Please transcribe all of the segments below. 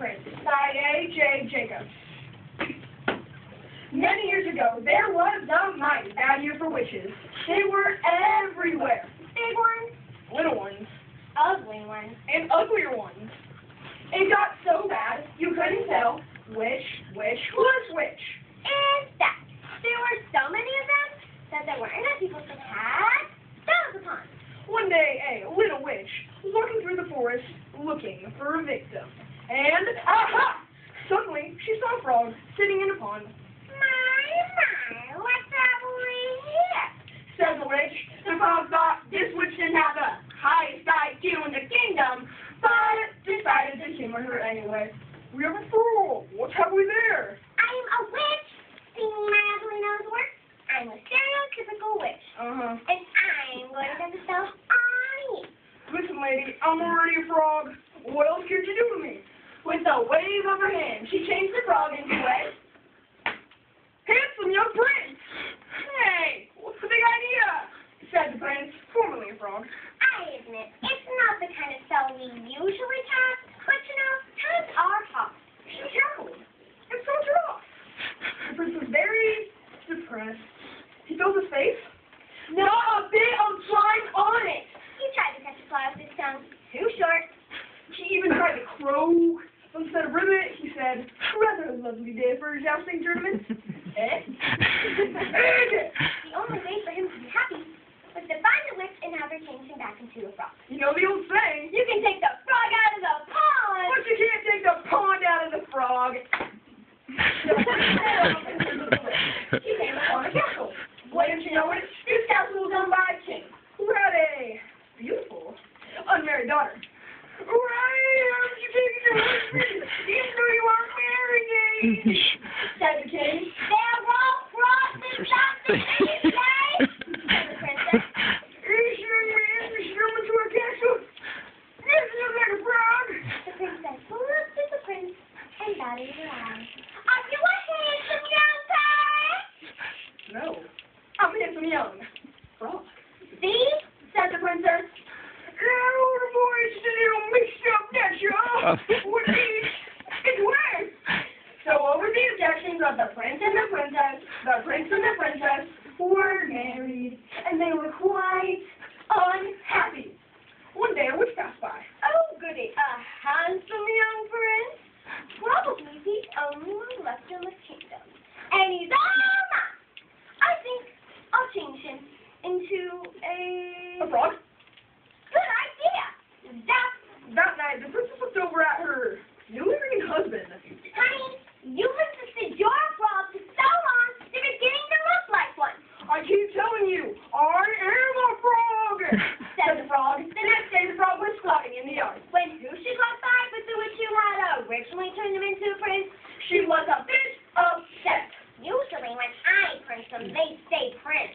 Prince by A.J. Jacobs. Many years ago, there was a mighty bad year for witches. They were everywhere. Big ones, Little ones, ugly ones. and uglier ones. It got so bad, you couldn't tell which was which. In fact, there were so many of them that there weren't enough people to have thousands upon. One day, a little witch was walking through the forest looking for a victim. And, aha! Suddenly, she saw a frog sitting in a pond. My, what's happening here? Said the witch. The frog thought this witch didn't have the highest IQ in the kingdom, but decided to humor her anyway. We have a frog. What have we there? I am a witch. See my ugly nose work? I'm a stereotypical witch. Uh-huh. And I'm going to get the stuff on you. Listen, lady, I'm already a frog. What else could you do to me? With a wave of her hand, she changed the frog into a handsome young prince. Hey, what's the big idea? Said the prince, formerly a frog. I admit, it's not the kind of spell we usually cast, but you know, times are hard. She cackled, and so drew off. The prince was very depressed. He filled his face. Not a bit of slime on it. He tried to catch a fly with his tongue. Too short. She even tried to crow. Instead of ribbit, he said, rather a lovely day for a jousting tournament. Eh? The only way for him to be happy was to find the witch and have her change him back into a frog. You know the old saying, You can take the frog out of the pond! but you can't take the pond out of the frog. She came upon a castle. Wouldn't you know it? This castle was owned by a king who had a beautiful, unmarried daughter. Why haven't you taken your husband, even though you aren't married? Said the king. They're all frogs and not the same day! Said the princess. This young man is coming to our castle. This looks like a frog. The princess looked at the prince and batted her eyes. Are you a handsome young prince? No, I'm a handsome young frog. See? Said the princess. Oh, the boys a little mixed up, that's all. What is it's worse. So over the objections of the prince and the prince and the princess were married, and they were quite unhappy. One day a witch passed by. Oh, goody. A handsome young prince? Probably the only one left in the kingdom. And he's all mine. I think I'll change him into A frog? Good idea. That night, the princess looked over at her newly married husband. Honey, you've insisted you're a frog for so long, you're beginning to look like one. I keep telling you, I am a frog, said the frog. The next day, the frog was squatting in the yard. When who should walk by but the witch who had originally turned him into a prince? She was a bit upset. Usually when I prince them, they stay prince.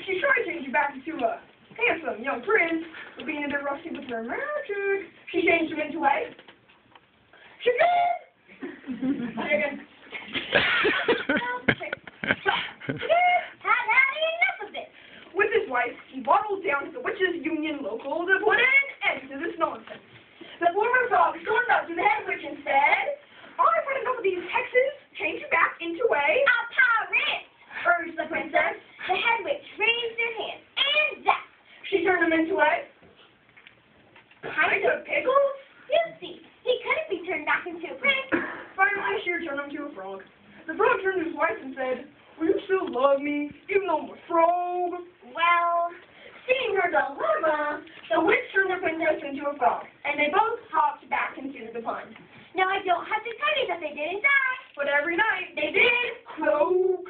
She tried to change you back into a handsome young prince, but being a bit rusty with her magic, she changed him into a chicken. Chicken. Had had enough of this. With his wife, he waddled down to the Witches' Union local to put an end to this nonsense. The former frog stormed up to the head witch and said, I've had enough of these hexes. Change you back into a pirate, urged the princess. The head witch raised her hand, and zap! She turned him into a pint of pickles. You see, he couldn't be turned back into a prince. Finally, she turned him to a frog. The frog turned to his wife and said, will you still love me, even though I'm a frog? Well, seeing her dilemma, the witch turned the princess into a frog, and they both hopped back into the pond. now I don't have to tell you that they didn't die. But every night, they did croak.